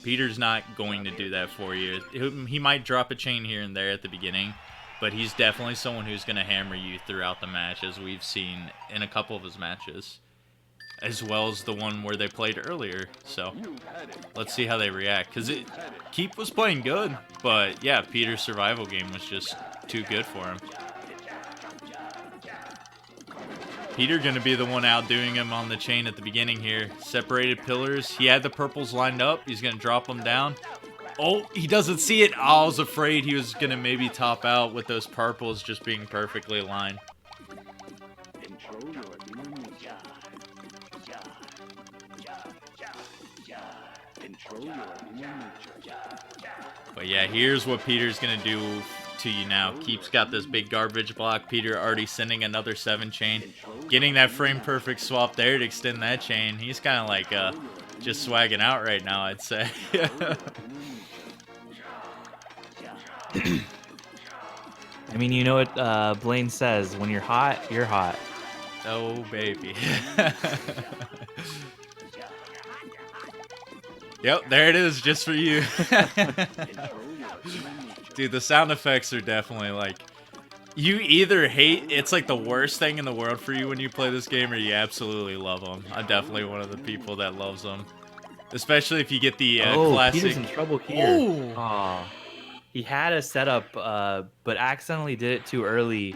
Peter's not going to do that for you. He might drop a chain here and there at the beginning, but he's definitely someone who's going to hammer you throughout the match, as we've seen in a couple of his matches, as well as the one where they played earlier. So let's see how they react, because Quip was playing good, but yeah, Peter's survival game was just too good for him. Peter going to be the one outdoing him on the chain at the beginning here. Separated pillars. He had the purples lined up. He's going to drop them down. Oh, he doesn't see it. Oh, I was afraid he was going to maybe top out with those purples just being perfectly aligned. But yeah, here's what Peter's going to do to you now. Quip's got this big garbage block. Peter already sending another 7 chain. Getting that frame perfect swap there to extend that chain. He's kind of like just swagging out right now, I'd say. I mean, you know what Blaine says, when you're hot, you're hot. Oh, baby. Yep, there it is, just for you. Dude, the sound effects are definitely like, you either hate, it's like the worst thing in the world for you when you play this game, or you absolutely love them. I'm definitely one of the people that loves them. Especially if you get the classic. Peter's in trouble here. Oh, he had a setup, but accidentally did it too early,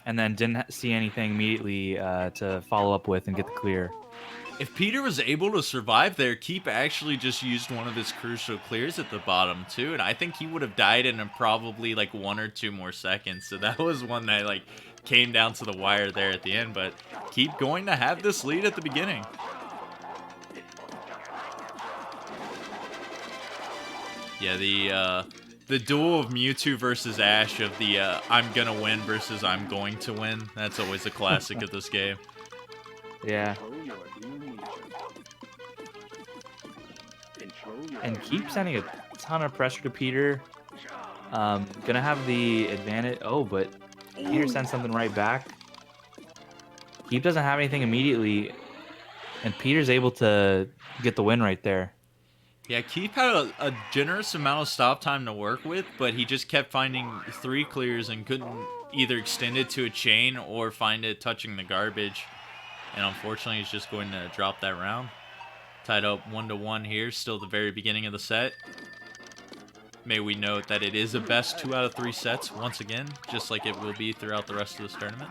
and then didn't see anything immediately to follow up with and get the clear. If Peter was able to survive there, Quip actually just used one of his crucial clears at the bottom too, and I think he would have died in probably like 1 or 2 more seconds. So that was one that like came down to the wire there at the end, but Quip going to have this lead at the beginning. Yeah, the duel of Mewtwo versus Ash, of the I'm gonna win versus I'm going to win. That's always a classic of this game. Yeah. And keep sending a ton of pressure to Peter. Gonna have the advantage. Oh, but Peter sends something right back. Quip doesn't have anything immediately, and Peter's able to get the win right there. Yeah, Quip had a generous amount of stop time to work with, but he just kept finding 3 clears and couldn't either extend it to a chain or find it touching the garbage. And unfortunately, he's just going to drop that round. Tied up 1-1 here, still the very beginning of the set. May we note that it is a best 2 out of 3 sets once again, just like it will be throughout the rest of this tournament.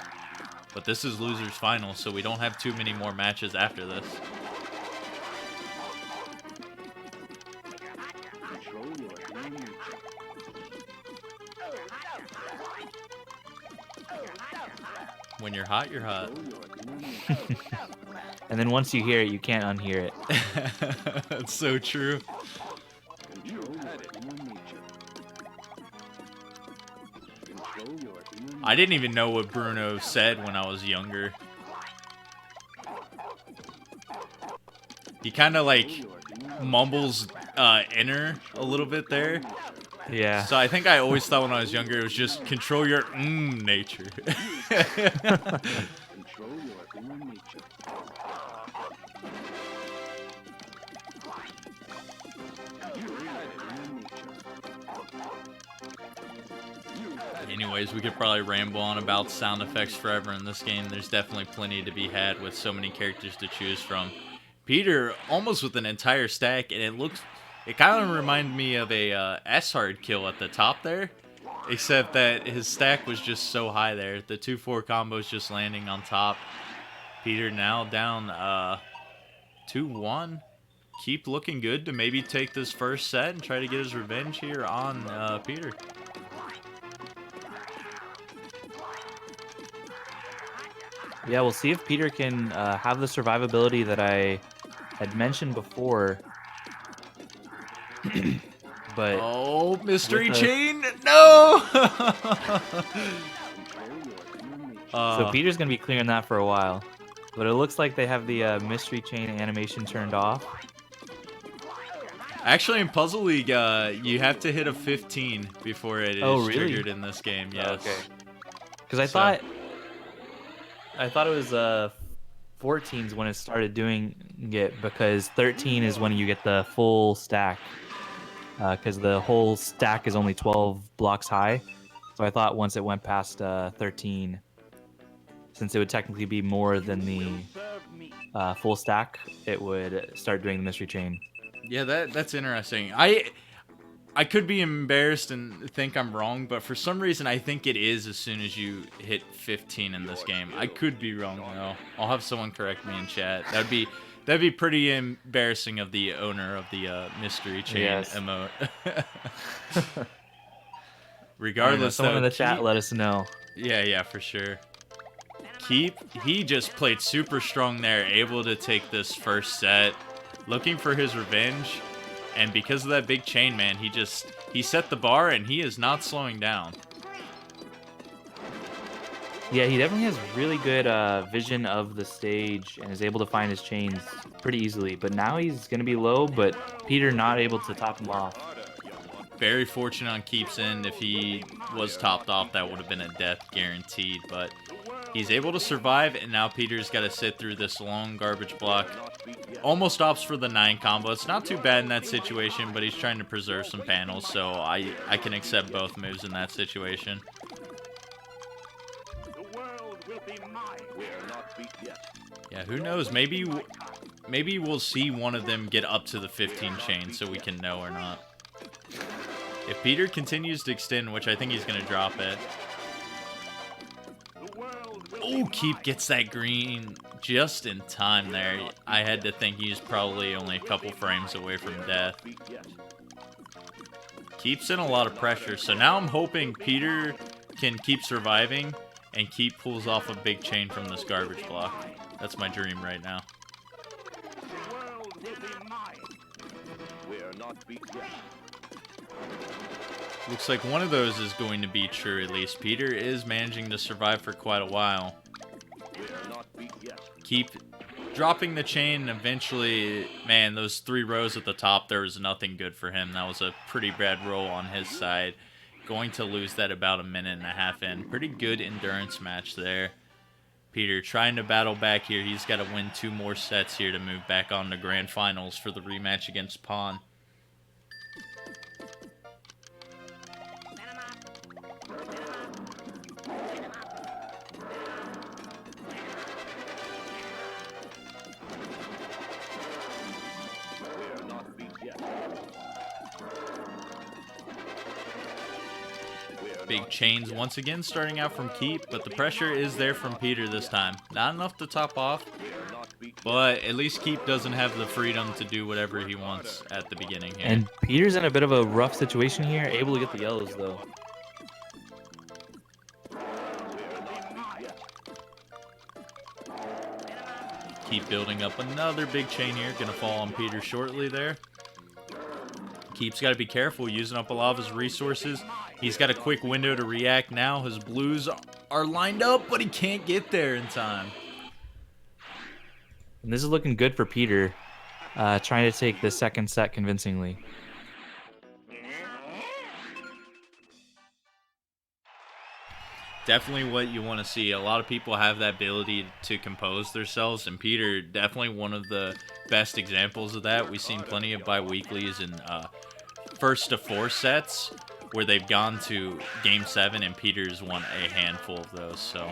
But this is losers final, so we don't have too many more matches after this. When you're hot, you're hot. And then once you hear it, you can't unhear it. That's so true. I didn't even know what Bruno said when I was younger. He kind of like mumbles inner a little bit there. Yeah. So I think I always thought when I was younger it was just control your nature. Anyways, we could probably ramble on about sound effects forever in this game. There's definitely plenty to be had with so many characters to choose from. Peter almost with an entire stack, and it kind of reminded me of a S-hard kill at the top there, except that his stack was just so high there. The 2-4 combos just landing on top. Peter now down 2-1. Quip looking good to maybe take this first set and try to get his revenge here on Peter. Yeah, we'll see if Peter can have the survivability that I had mentioned before. But oh, mystery chain! No! So Peter's going to be clearing that for a while. But it looks like they have the mystery chain animation turned off. Actually, in Puzzle League, you have to hit a 15 before it is triggered in this game. Yes. Okay. Because I thought it was 14 is when it started doing it, because 13 is when you get the full stack. Because the whole stack is only 12 blocks high. So I thought once it went past 13, since it would technically be more than the full stack, it would start doing the mystery chain. Yeah, that's interesting. I could be embarrassed and think I'm wrong, but for some reason I think it is as soon as you hit 15 in this game. I could be wrong though. I'll have someone correct me in chat. That'd be pretty embarrassing of the owner of the mystery chain emote. Regardless, someone though, in the chat let us know. Yeah, for sure. Keep, he just played super strong there, able to take this first set, looking for his revenge, and because of that big chain, man, he set the bar and he is not slowing down. Yeah, he definitely has really good vision of the stage and is able to find his chains pretty easily. But now he's going to be low, but Peter not able to top him off. Very fortunate on Keep's end. If he was topped off, that would have been a death guaranteed. But he's able to survive, and now Peter's got to sit through this long garbage block. Almost opts for the 9 combo. It's not too bad in that situation, but he's trying to preserve some panels, so I can accept both moves in that situation. Yeah, who knows? Maybe we'll see one of them get up to the 15 chain so we can know or not. If Peter continues to extend, which I think he's going to drop it. Oh, Keep gets that green just in time there. I had to think he was probably only a couple frames away from death. Keep's in a lot of pressure, so now I'm hoping Peter can keep surviving and Keep pulls off a big chain from this garbage block. That's my dream right now. Looks like one of those is going to be true, at least. Peter is managing to survive for quite a while. Keep dropping the chain, and eventually, man, those 3 rows at the top, there was nothing good for him. That was a pretty bad roll on his side. Going to lose that about a minute and a half in. Pretty good endurance match there. Peter trying to battle back here. He's got to win 2 more sets here to move back on to grand finals for the rematch against Pawn. Big chains once again starting out from Keep, but the pressure is there from Peter this time. Not enough to top off, but at least Keep doesn't have the freedom to do whatever he wants at the beginning here. And Peter's in a bit of a rough situation here, able to get the yellows though. Keep building up another big chain here, gonna fall on Peter shortly there. Keep's got to be careful, using up a lot of his resources. He's got a quick window to react now. His blues are lined up, but he can't get there in time. And this is looking good for Peter, trying to take the second set convincingly. Definitely what you want to see. A lot of people have that ability to compose themselves, and Peter, definitely one of the best examples of that. We've seen plenty of bi-weeklies and first to 4 sets where they've gone to Game 7, and Peter's won a handful of those. So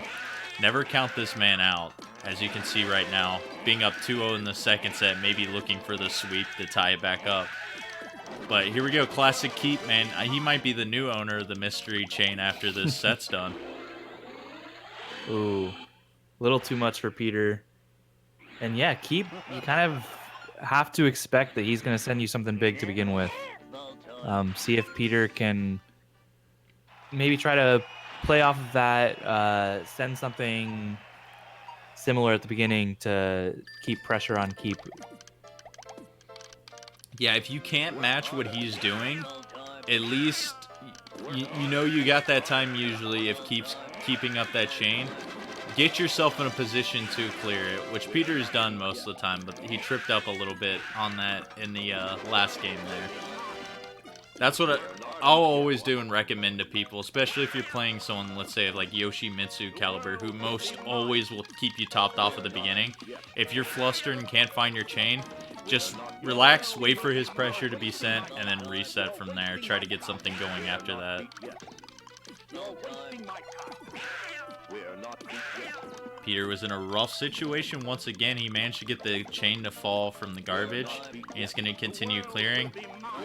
never count this man out. As you can see right now, being up 2-0 in the second set, maybe looking for the sweep to tie it back up. But here we go, classic Keep, man. He might be the new owner of the mystery chain after this set's done. Ooh, a little too much for Peter. And yeah, Keep, you kind of have to expect that he's going to send you something big to begin with. See if Peter can maybe try to play off of that, send something similar at the beginning to keep pressure on Keep. Yeah, if you can't match what he's doing, at least you know you got that time usually if Keep's keeping up that chain. Get yourself in a position to clear it, which Peter has done most of the time, but he tripped up a little bit on that in the last game there. That's what I'll always do and recommend to people, especially if you're playing someone, let's say, like Yoshimitsu caliber, who most always will keep you topped off at the beginning. If you're flustered and can't find your chain, just relax, wait for his pressure to be sent, and then reset from there. Try to get something going after that. Peter was in a rough situation once again. He managed to get the chain to fall from the garbage, and he's going to continue clearing.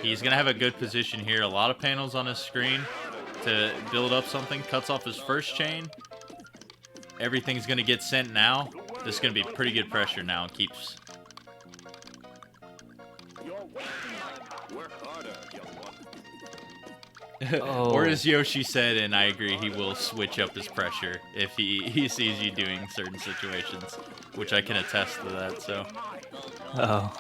He's going to have a good position here. A lot of panels on his screen to build up something. Cuts off his first chain. Everything's going to get sent now. This is going to be pretty good pressure now. It keeps... Oh. Or as Yoshi said, and I agree, he will switch up his pressure if he sees you doing certain situations, which I can attest to that, so. Oh.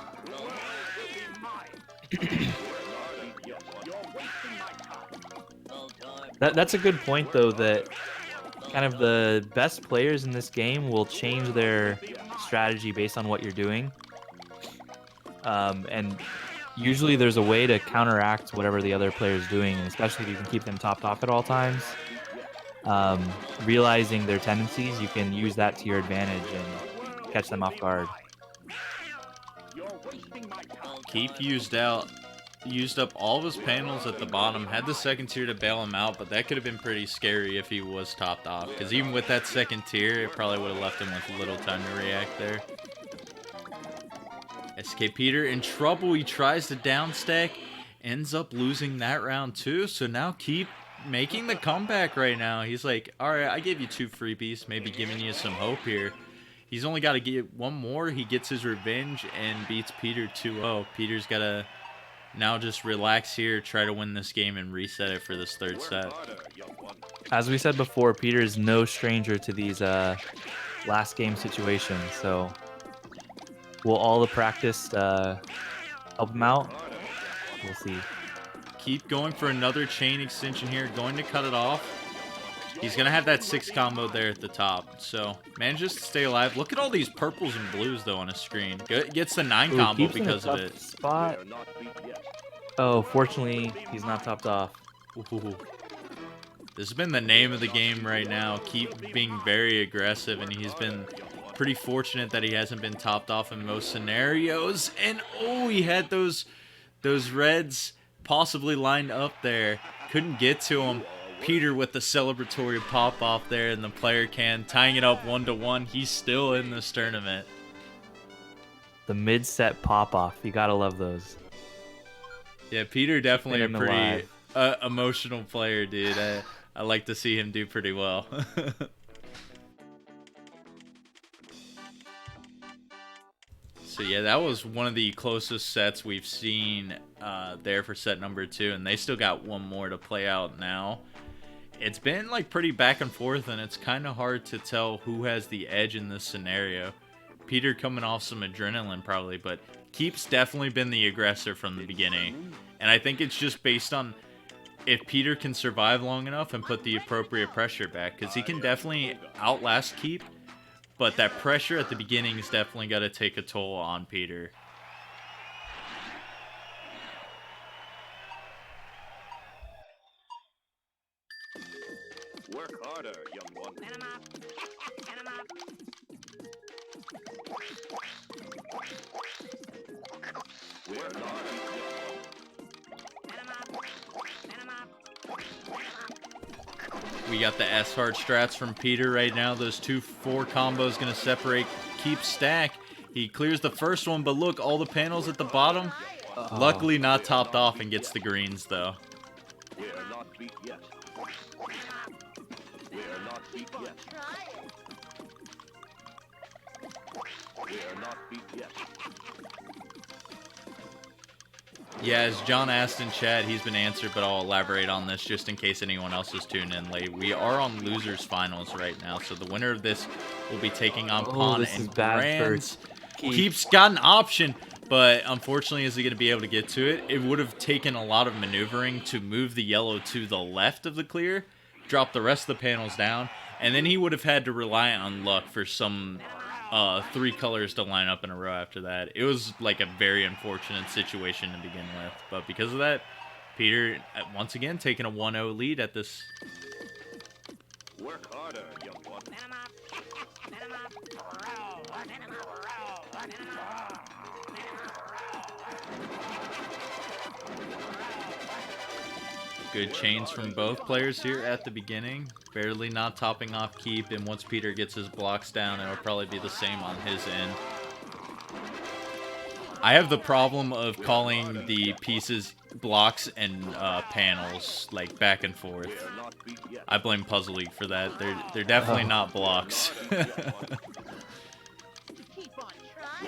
That's a good point, though, that kind of the best players in this game will change their strategy based on what you're doing. And usually there's a way to counteract whatever the other player is doing, and especially if you can keep them topped off at all times. Realizing their tendencies, you can use that to your advantage and catch them off guard. Quip used up all of his panels at the bottom, had the second tier to bail him out, but that could have been pretty scary if he was topped off, because even with that second tier, it probably would have left him with little time to react there. SKPeter in trouble. He tries to downstack, ends up losing that round too. So now Quip making the comeback right now. He's like, all right, I gave you 2 freebies, maybe giving you some hope here. He's only got to get one more. He gets his revenge and beats Peter 2-0. Peter's got to now just relax here, try to win this game and reset it for this third set. As we said before, Peter is no stranger to these last game situations, so will all the practice help him out? We'll see. Keep going for another chain extension here, going to cut it off. He's going to have that 6 combo there at the top, so manages to stay alive. Look at all these purples and blues, though, on his screen. Gets the 9 combo because of it. Spot. Oh, fortunately, he's not topped off. Ooh. This has been the name of the game right now. Keep being very aggressive, and he's been pretty fortunate that he hasn't been topped off in most scenarios. And oh, he had those reds possibly lined up there. Couldn't get to him. Peter with the celebratory pop off there in the player can, tying it up 1-1. He's still in this tournament. The mid-set pop off. You gotta love those. Yeah, Peter definitely a pretty emotional player, dude. I like to see him do pretty well. So yeah, that was one of the closest sets we've seen there for set number 2, and they still got one more to play out now. It's been like pretty back and forth, and it's kind of hard to tell who has the edge in this scenario. Peter coming off some adrenaline probably, but Quip's definitely been the aggressor from the beginning. And I think it's just based on if Peter can survive long enough and put the appropriate pressure back, because he can definitely outlast Quip, but that pressure at the beginning is definitely got to take a toll on Peter. Work harder, young one. We got the S-hard strats from Peter right now. Those 2-4 combos going to separate Quip's stack. He clears the first one, but look, all the panels at the bottom. Luckily not topped off and gets the greens, though. We are not beat yet. We are not beat yet. We are not beat yet. Yeah, as John asked in chat, he's been answered, but I'll elaborate on this just in case anyone else is tuned in late. We are on losers finals right now, so the winner of this will be taking on Pawn and Brands. Quip's got an option, but unfortunately, is he going to be able to get to it? It would have taken a lot of maneuvering to move the yellow to the left of the clear, drop the rest of the panels down, and then he would have had to rely on luck for some 3 colors to line up in a row after that. It was like a very unfortunate situation to begin with, but because of that, Peter, once again, taking a 1-0 lead at this. Work harder, young one. Good chains from both players here at the beginning. Barely not topping off Keep, and once Peter gets his blocks down, it'll probably be the same on his end. I have the problem of calling the pieces blocks and panels, like, back and forth. I blame Puzzle League for that. They're definitely not blocks.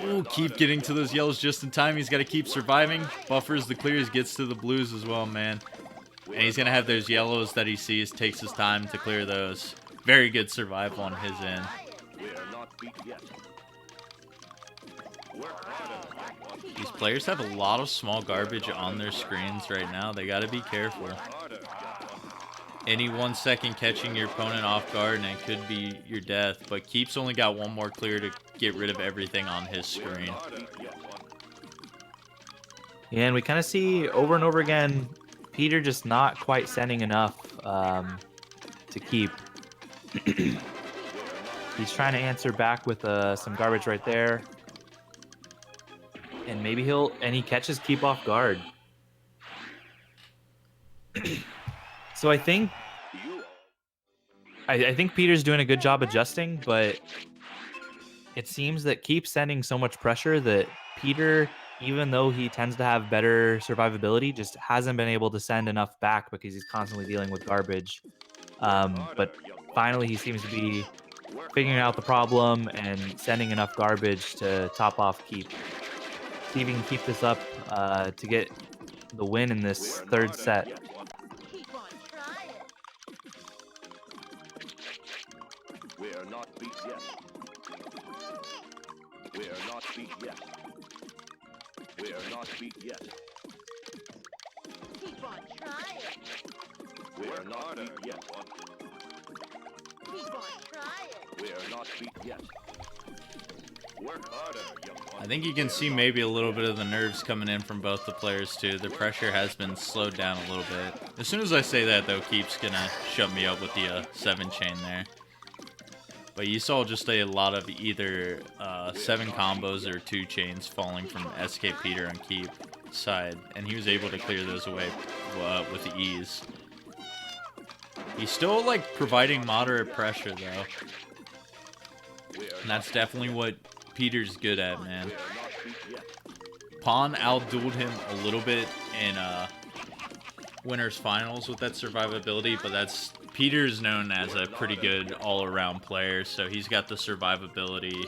Ooh, Keep getting to those yellows just in time. He's got to keep surviving. Buffers the clears, gets to the blues as well, man. And he's going to have those yellows that he sees, takes his time to clear those. Very good survival on his end. These players have a lot of small garbage on their screens right now. They got to be careful. Any 1 second catching your opponent off guard and it could be your death. But Keep's only got one more clear to get rid of everything on his screen. Yeah, and we kind of see over and over again, Peter just not quite sending enough to Keep. He's trying to answer back with some garbage right there. And maybe he catches Keep off guard. So I think Peter's doing a good job adjusting, but it seems that Keep's sending so much pressure that Peter, even though he tends to have better survivability, just hasn't been able to send enough back because he's constantly dealing with garbage. But finally he seems to be figuring out the problem and sending enough garbage to top off Keep. See if he can keep this up to get the win in this third set. We are not beat yet. We are not beat yet. We are not beat yet. Keep on trying. We are not beat yet. Keep on trying. We are not beat yet. Work harder, young one. I think you can see maybe a little bit of the nerves coming in from both the players too. The pressure has been slowed down a little bit. As soon as I say that though, Keep's gonna shut me up with the 7 chain there. But you saw just a lot of either 7 combos or 2 chains falling from SKPeter on Keep side, and he was able to clear those away with ease. He's still like providing moderate pressure though, and that's definitely what Peter's good at, man. Pawn outdueled him a little bit in winners finals with that survivability, but that's Peter's known as a pretty good all-around player, so he's got the survivability,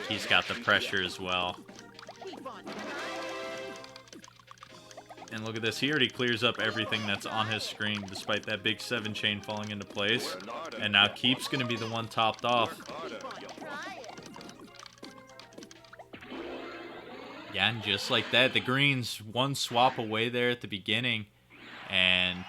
he's got the pressure as well. And look at this, he already clears up everything that's on his screen despite that big 7 chain falling into place, and now Keep's gonna be the one topped off. Yeah, and just like that, the green's one swap away there at the beginning, and